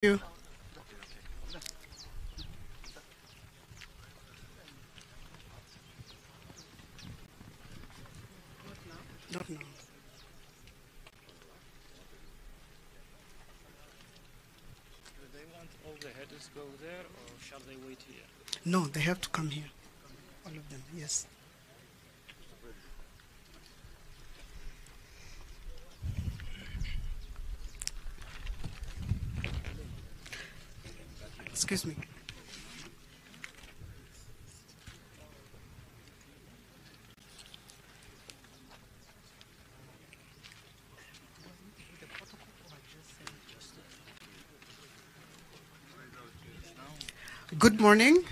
you. Not now. Do they want all the headers go there, or shall they wait here? No, they have to come here. All of them, yes. Excuse me. Good morning.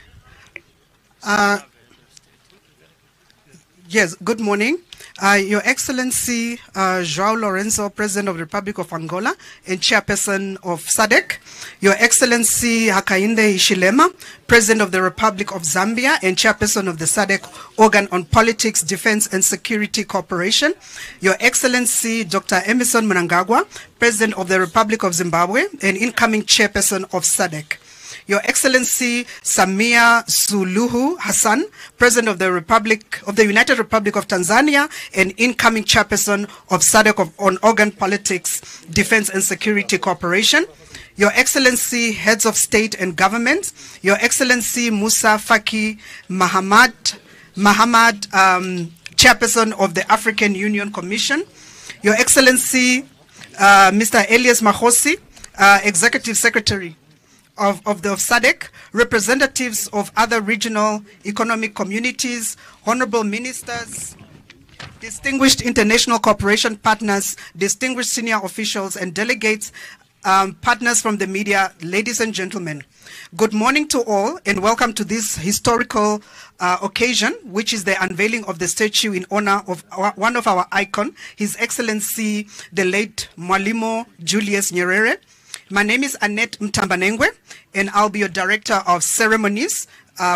Yes, good morning. Your Excellency João Lourenço, President of the Republic of Angola and Chairperson of SADC. Your Excellency Hakainde Hichilema, President of the Republic of Zambia and Chairperson of the SADC Organ on Politics, Defense and Security Cooperation. Your Excellency Dr. Emmerson Mnangagwa, President of the Republic of Zimbabwe and incoming Chairperson of SADC. Your Excellency Samia Suluhu Hassan, President of the United Republic of Tanzania and incoming Chairperson of SADC on Organ Politics, Defense and Security Cooperation. Your Excellency Heads of State and Government, Your Excellency Musa Faki Mahamad, Chairperson of the African Union Commission. Your Excellency Mr. Elias Makhosi, Executive Secretary of SADC, representatives of other regional economic communities, honorable ministers, distinguished international cooperation partners, distinguished senior officials and delegates, partners from the media, ladies and gentlemen. Good morning to all and welcome to this historical occasion, which is the unveiling of the statue in honor of one of our icons, His Excellency the late Mwalimu Julius Nyerere. My name is Annette Mtambanengwe, and I'll be your Director of Ceremonies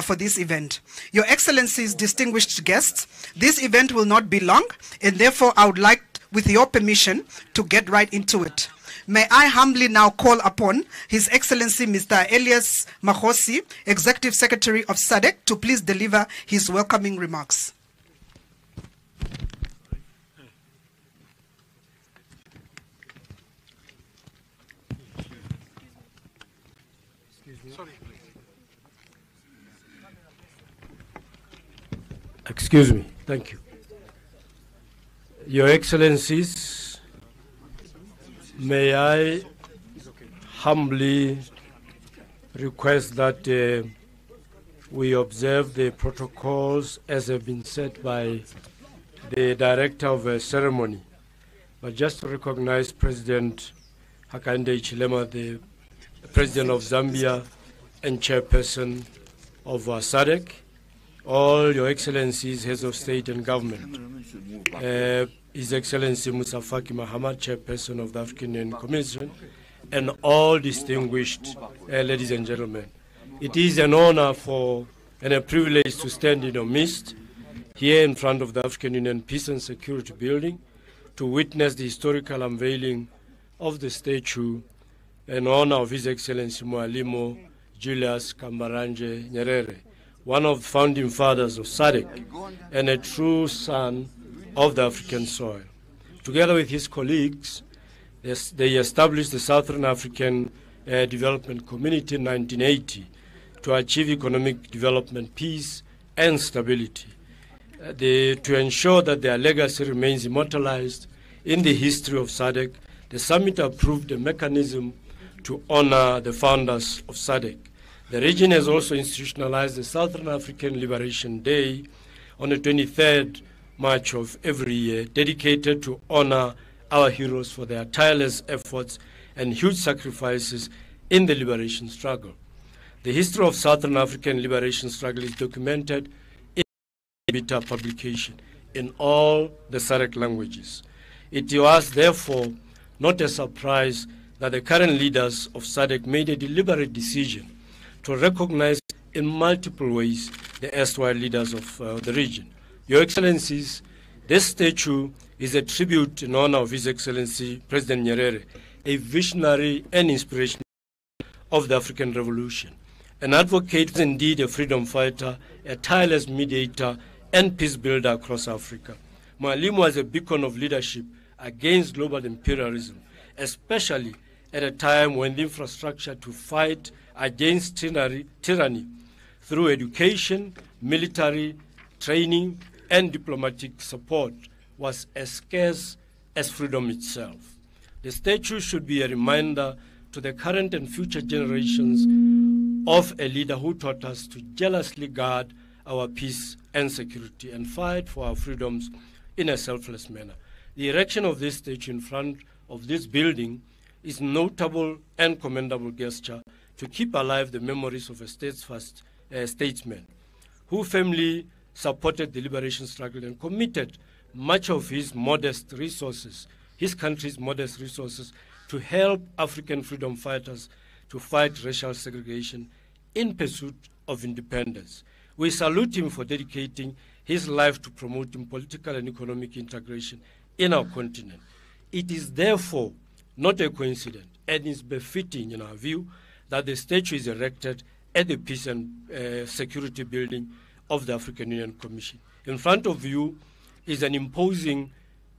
for this event. Your Excellencies, distinguished guests, this event will not be long, and therefore I would like, with your permission, to get right into it. May I humbly now call upon His Excellency Mr. Elias Makhosi, Executive Secretary of SADC, to please deliver his welcoming remarks. Excuse me. Thank you. Your Excellencies, may I humbly request that we observe the protocols as have been set by the Director of a Ceremony. But just to recognize President Hakainde Hichilema, the President of Zambia and Chairperson of SADC, all Your Excellencies, Heads of State and Government, His Excellency Musa Faki Mahamad, Chairperson of the African Union Commission, and all distinguished ladies and gentlemen. It is an honor and a privilege to stand in your midst here in front of the African Union Peace and Security Building to witness the historical unveiling of the statue in honor of His Excellency Mwalimu Julius Kambaranje Nyerere, one of the founding fathers of SADC and a true son of the African soil. Together with his colleagues, they established the Southern African Development Community in 1980 to achieve economic development, peace, and stability. To ensure that their legacy remains immortalized in the history of SADC, the summit approved a mechanism to honor the founders of SADC. The region has also institutionalized the Southern African Liberation Day on the 23rd March of every year, dedicated to honor our heroes for their tireless efforts and huge sacrifices in the liberation struggle. The history of Southern African liberation struggle is documented in the beta publication in all the SADC languages. It was therefore not a surprise that the current leaders of SADC made a deliberate decision to recognize in multiple ways the erstwhile leaders of the region. Your Excellencies, this statue is a tribute in honor of His Excellency President Nyerere, a visionary and inspirational of the African Revolution. An advocate, indeed a freedom fighter, a tireless mediator, and peace builder across Africa. Mwalimu was a beacon of leadership against global imperialism, especially at a time when the infrastructure to fight against tyranny through education, military training, and diplomatic support was as scarce as freedom itself. The statue should be a reminder to the current and future generations of a leader who taught us to jealously guard our peace and security and fight for our freedoms in a selfless manner. The erection of this statue in front of this building is a notable and commendable gesture to keep alive the memories of a steadfast statesman who firmly supported the liberation struggle and committed much of his modest resources, his country's modest resources, to help African freedom fighters to fight racial segregation in pursuit of independence. We salute him for dedicating his life to promoting political and economic integration in our continent. It is therefore not a coincidence and is befitting, in our view, that the statue is erected at the Peace and Security Building of the African Union Commission. In front of you is an impressive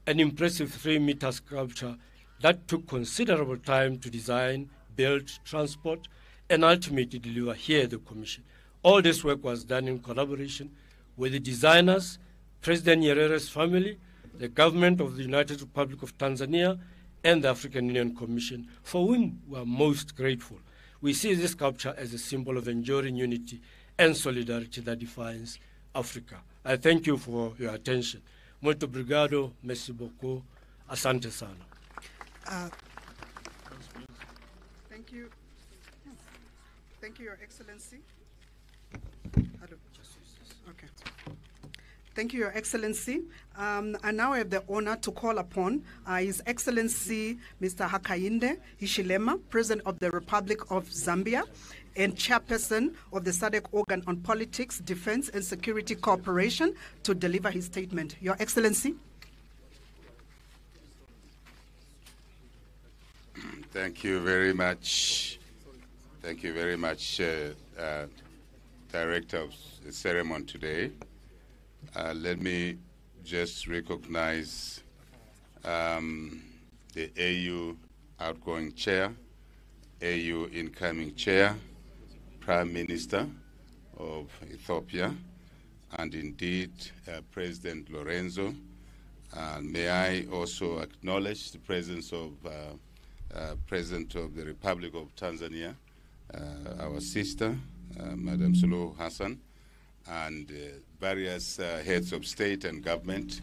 3-meter sculpture that took considerable time to design, build, transport, and ultimately deliver here at the Commission. All this work was done in collaboration with the designers, President Nyerere's family, the government of the United Republic of Tanzania, and the African Union Commission, for whom we are most grateful. We see this sculpture as a symbol of enduring unity and solidarity that defines Africa. I thank you for your attention. Muito obrigado, merci beaucoup, asante sana. Thank you. Thank you, Your Excellency. Okay. Thank you, Your Excellency. I now have the honor to call upon His Excellency Mr. Hakainde Hichilema, President of the Republic of Zambia and Chairperson of the SADC Organ on Politics, Defense and Security Cooperation, to deliver his statement. Your Excellency. Thank you very much. Thank you very much, Director of the ceremony today. Let me just recognize the AU outgoing chair, AU incoming chair, Prime Minister of Ethiopia, and indeed President Lorenzo. And may I also acknowledge the presence of President of the Republic of Tanzania, our sister, Madam Suluhu Hassan, and various heads of state and government.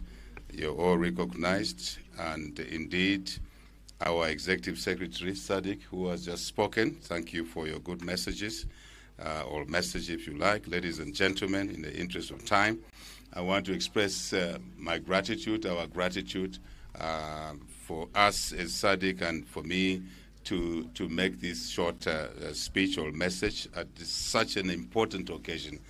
You're all recognized, and indeed our Executive Secretary, SADC, who has just spoken. Thank you for your good messages, or message if you like. Ladies and gentlemen, in the interest of time, I want to express my gratitude, our gratitude for us as SADC and for me to make this short speech or message at such an important occasion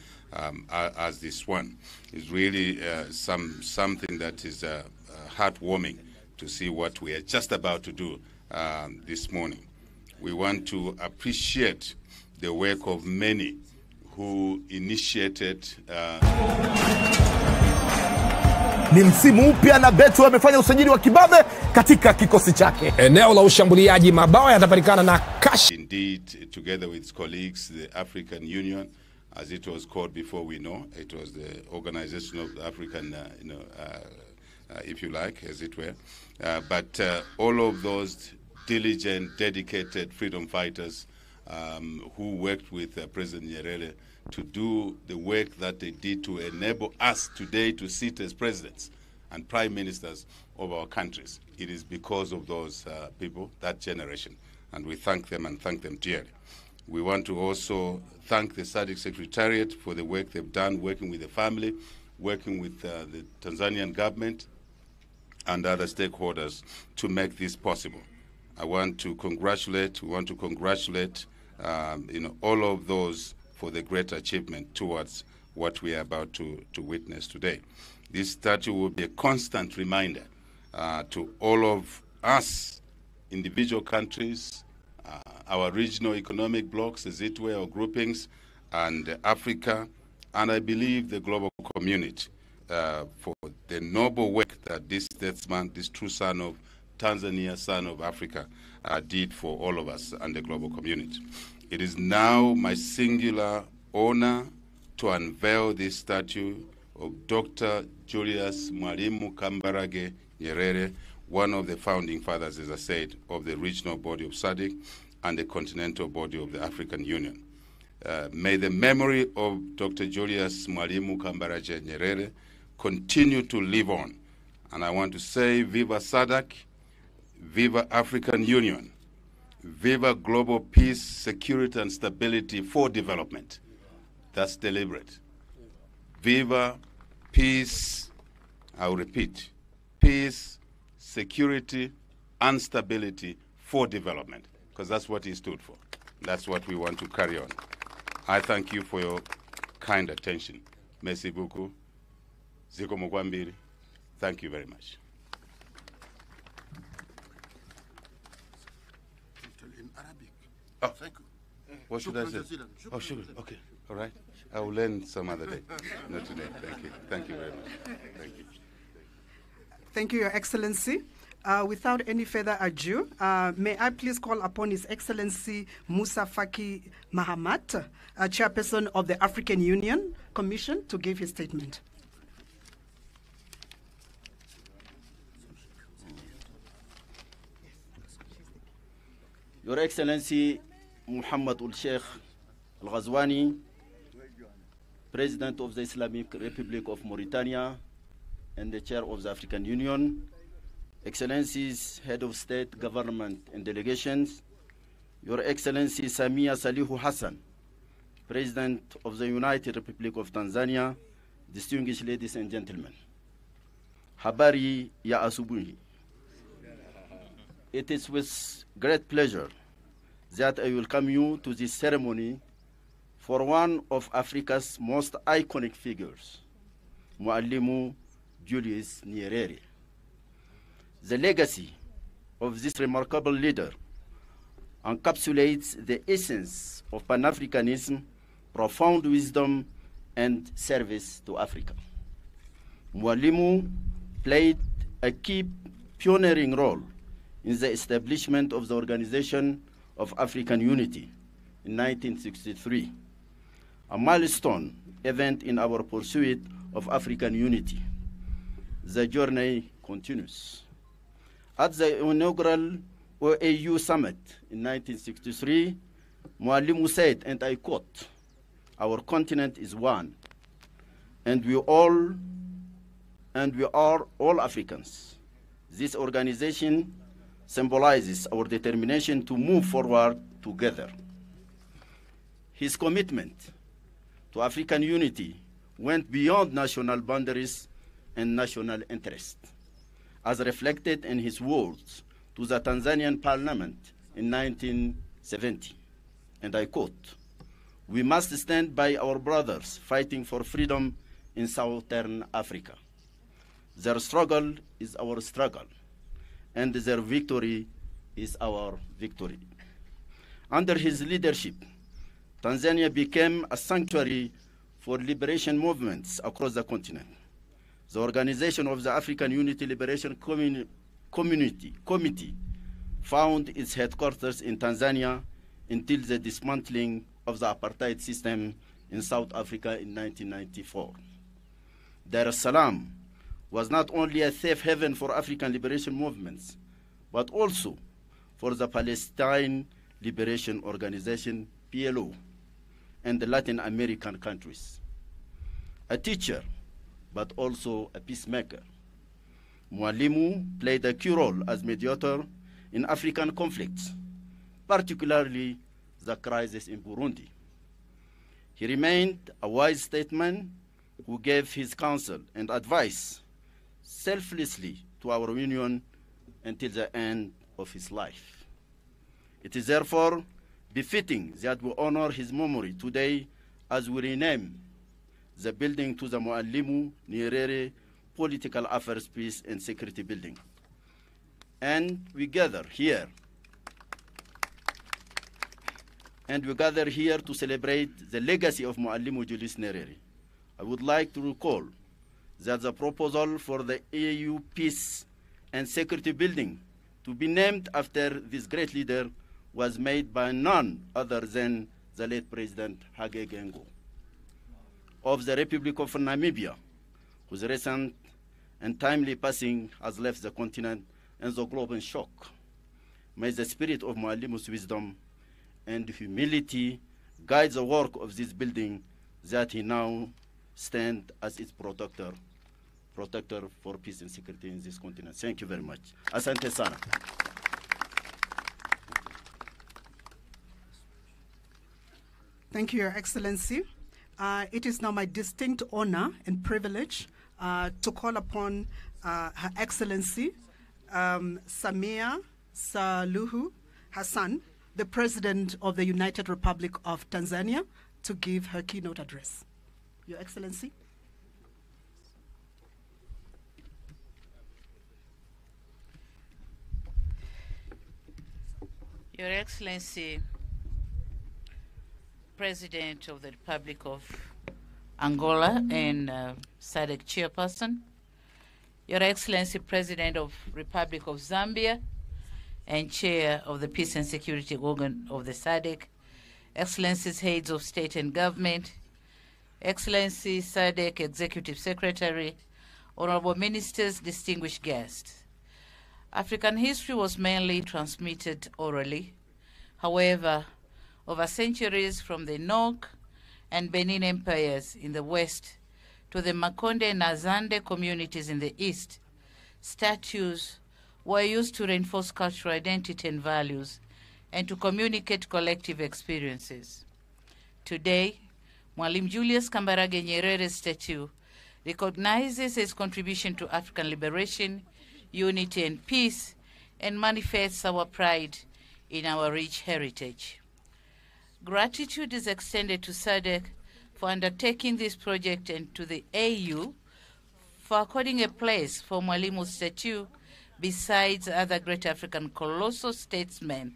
as this one. It's really something that is heartwarming to see what we are just about to do this morning. We want to appreciate the work of many who initiated Ni msimu mpya na Beto amefanya usajili wa kibabe katika kikosi chake. Eneo la ushambuliaji, mabao yatapatikana na cash. Indeed, together with its colleagues, the African Union, as it was called before we know, it was the Organization of the African, if you like, as it were. But all of those diligent, dedicated freedom fighters who worked with President Nyerere to do the work that they did to enable us today to sit as presidents and prime ministers of our countries. It is because of those people, that generation, and we thank them and thank them dearly. We want to also thank the SADC Secretariat for the work they've done, working with the family, working with the Tanzanian government and other stakeholders to make this possible. We want to congratulate all of those for the great achievement towards what we are about to witness today. This statue will be a constant reminder to all of us, individual countries, our regional economic blocs, as it were, or groupings, and Africa, and I believe the global community for the noble work that this statesman, this true son of Tanzania, son of Africa, did for all of us and the global community. It is now my singular honor to unveil this statue of Dr. Julius Mwalimu Kambarage Nyerere, one of the founding fathers, as I said, of the regional body of SADC and the continental body of the African Union. May the memory of Dr. Julius Mwalimu Kambarage Nyerere continue to live on. And I want to say, Viva SADC, Viva African Union, Viva global peace, security, and stability for development. That's deliberate. Viva peace, I'll repeat, peace, security, and stability for development, because that's what he stood for. That's what we want to carry on. I thank you for your kind attention. Merci beaucoup. Ziko Mugwambiri. Thank you very much. In Arabic. Oh, Thank you. what should I say? Oh, sugar. Okay. All right. I will learn some other day. Not today. Thank you. Thank you very much. Thank you. Thank you, Your Excellency. Without any further ado, may I please call upon His Excellency Musa Faki Mahamat, Chairperson of the African Union Commission, to give his statement. Your Excellency Muhammad Ul-Sheikh Al-Ghazwani, President of the Islamic Republic of Mauritania and the Chair of the African Union, Excellencies, Head of State, Government and Delegations, Your Excellency Samia Suluhu Hassan, President of the United Republic of Tanzania, distinguished ladies and gentlemen. Habari ya asubuhi. It is with great pleasure that I welcome you to this ceremony for one of Africa's most iconic figures, Mwalimu Julius Nyerere. The legacy of this remarkable leader encapsulates the essence of Pan-Africanism, profound wisdom, and service to Africa. Mwalimu played a key pioneering role in the establishment of the Organization of African Unity in 1963, a milestone event in our pursuit of African unity. The journey continues. At the inaugural OAU summit in 1963, Mwalimu said, and I quote, "Our continent is one, and we are all Africans. This organization symbolizes our determination to move forward together." His commitment to African unity went beyond national boundaries and national interest, as reflected in his words to the Tanzanian parliament in 1970. And I quote, "We must stand by our brothers fighting for freedom in Southern Africa. Their struggle is our struggle, and their victory is our victory." Under his leadership, Tanzania became a sanctuary for liberation movements across the continent. The organization of the African Unity Liberation Committee found its headquarters in Tanzania until the dismantling of the apartheid system in South Africa in 1994. Dar es Salaam was not only a safe haven for African liberation movements, but also for the Palestine Liberation Organization, PLO, and the Latin American countries. A teacher, but also a peacemaker, Mwalimu played a key role as mediator in African conflicts, particularly the crisis in Burundi. He remained a wise statesman who gave his counsel and advice selflessly to our union until the end of his life. It is therefore befitting that we honor his memory today as we rename the building to the Mwalimu Nyerere Political Affairs, Peace and Security Building. And we gather here and we gather here to celebrate the legacy of Mwalimu Julius Nyerere. I would like to recall that the proposal for the AU Peace and Security Building to be named after this great leader was made by none other than the late President Hage Geingob of the Republic of Namibia, whose recent and timely passing has left the continent and the globe in shock. May the spirit of Mwalimu's wisdom and humility guide the work of this building that he now stands as its protector for peace and security in this continent. Thank you very much. Asante sana. Thank you, Your Excellency. It is now my distinct honor and privilege to call upon Her Excellency Samia Suluhu Hassan, the President of the United Republic of Tanzania, to give her keynote address. Your Excellency. Your Excellency, President of the Republic of Angola and SADC Chairperson, Your Excellency, President of Republic of Zambia and Chair of the Peace and Security Organ of the SADC, Excellencies, Heads of State and Government, Excellency SADC Executive Secretary, Honorable Ministers, distinguished guests. African history was mainly transmitted orally. However, over centuries from the Nok and Benin empires in the west to the Makonde and Azande communities in the east, statues were used to reinforce cultural identity and values and to communicate collective experiences. Today, Mwalimu Julius Kambarage Nyerere's statue recognizes his contribution to African liberation, unity and peace, and manifests our pride in our rich heritage. Gratitude is extended to SADC for undertaking this project and to the AU for according a place for Mwalimu's statue besides other great African colossal statesmen,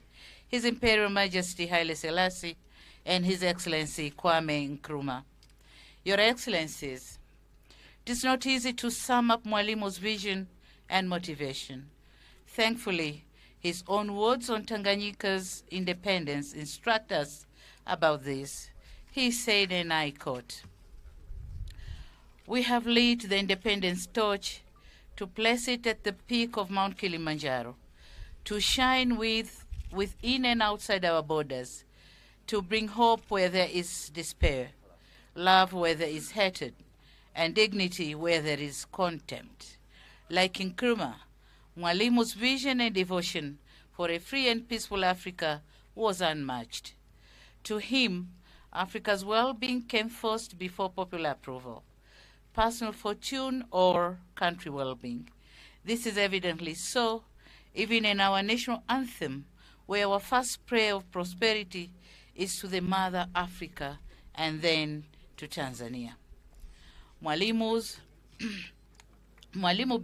His Imperial Majesty Haile Selassie and His Excellency Kwame Nkrumah. Your Excellencies, it is not easy to sum up Mwalimu's vision and motivation. Thankfully, his own words on Tanganyika's independence instruct us about this. He said, and I quote, "We have lit the independence torch to place it at the peak of Mount Kilimanjaro, to shine within and outside our borders, to bring hope where there is despair, love where there is hatred, and dignity where there is contempt." Like Nkrumah, Mwalimu's vision and devotion for a free and peaceful Africa was unmatched. To him, Africa's well-being came first before popular approval, personal fortune or country well-being. This is evidently so, even in our national anthem, where our first prayer of prosperity is to the mother Africa and then to Tanzania. Mwalimu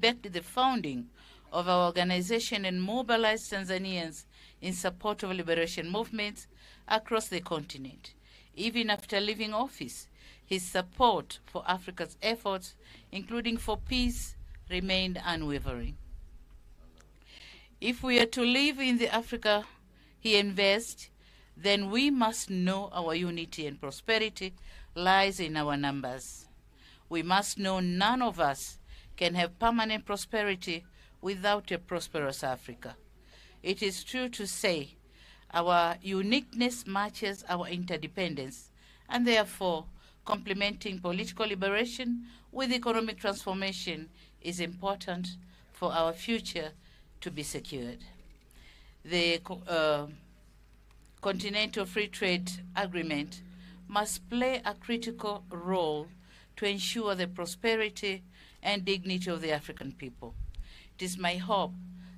backed the founding of our organization and mobilized Tanzanians in support of liberation movements across the continent. Even after leaving office, his support for Africa's efforts, including for peace, remained unwavering. If we are to live in the Africa he invests, then we must know our unity and prosperity lies in our numbers. We must know none of us can have permanent prosperity without a prosperous Africa. It is true to say our uniqueness matches our interdependence, and therefore complementing political liberation with economic transformation is important for our future to be secured. The Continental Free Trade Agreement must play a critical role to ensure the prosperity and dignity of the African people. It is my hope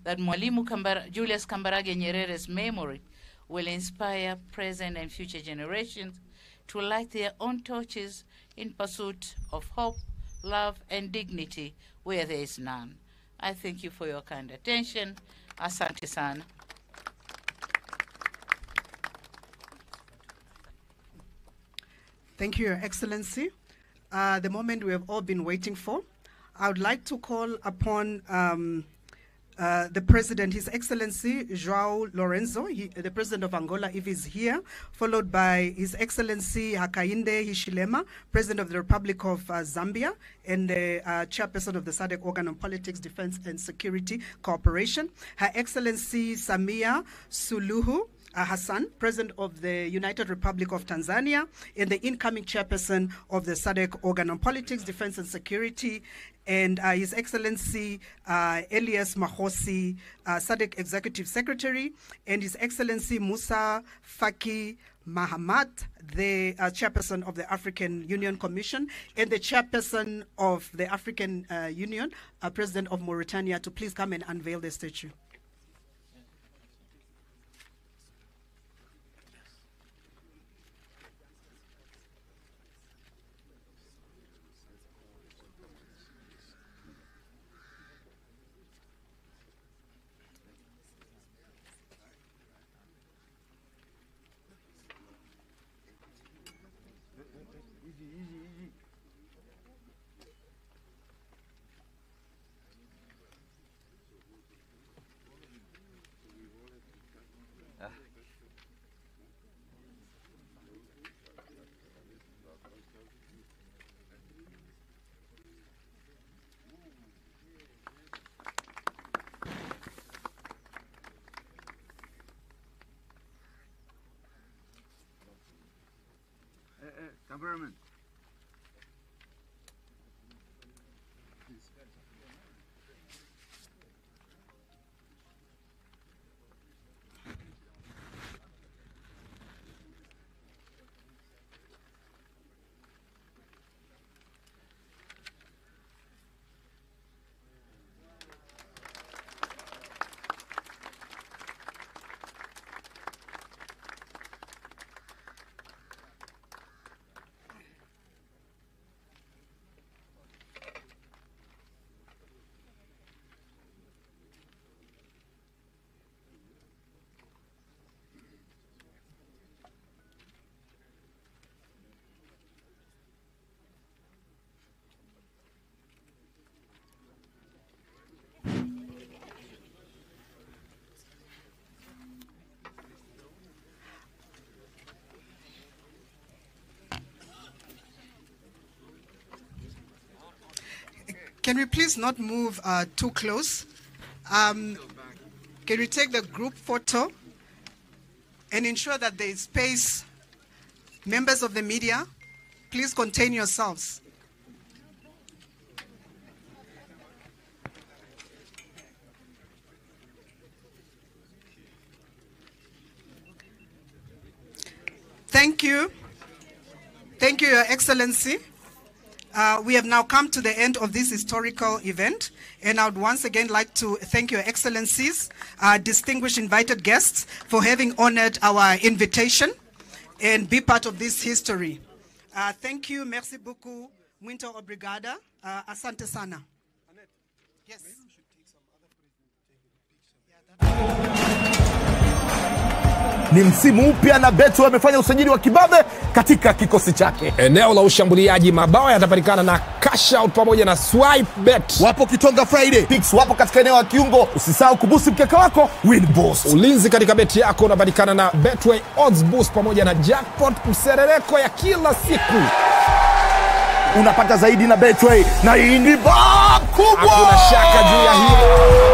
that Mwalimu Julius Kambarage Nyerere's memory will inspire present and future generations to light their own torches in pursuit of hope, love, and dignity where there is none. I thank you for your kind attention. Asante sana. Thank you, Your Excellency. The moment we have all been waiting for. I would like to call upon the President, His Excellency João Lorenzo, the President of Angola, if he's here, followed by His Excellency Hakainde Hichilema, President of the Republic of Zambia, and the Chairperson of the SADC Organ on Politics, Defense and Security Cooperation, Her Excellency Samia Suluhu Hassan, President of the United Republic of Tanzania, and the incoming Chairperson of the SADC Organ on Politics, Defense and Security, and His Excellency Elias Makhosi, SADC Executive Secretary, and His Excellency Musa Faki Mahamat, the Chairperson of the African Union Commission, and the Chairperson of the African Union, President of Mauritania, to please come and unveil the statue. Government. Can we please not move too close? Can we take the group photo and ensure that there is space? Members of the media, please contain yourselves. Thank you. Thank you, Your Excellency. We have now come to the end of this historical event, and I would once again like to thank Your Excellencies, distinguished invited guests, for having honored our invitation and be part of this history. Thank you, merci beaucoup, muito obrigada, asante sana. Yes. Ni msimu mpya na Beto amefanya usajili wa kibabe katika kikosi chake. Eneo la ushambuliaji, mabao yatapatikana na cash out pamoja na swipe bet. Wapo Kitonga Friday Picks, wapo katika eneo la kiungo. Usisahau kubusi mkeka wako win boost. Ulinzi katika beti yako unapatikana na Betway odds boost pamoja na jackpot, mserereko ya kila siku. Unapata zaidi na Betway, na hii ni kubwa. Hakuna shaka juu ya hilo.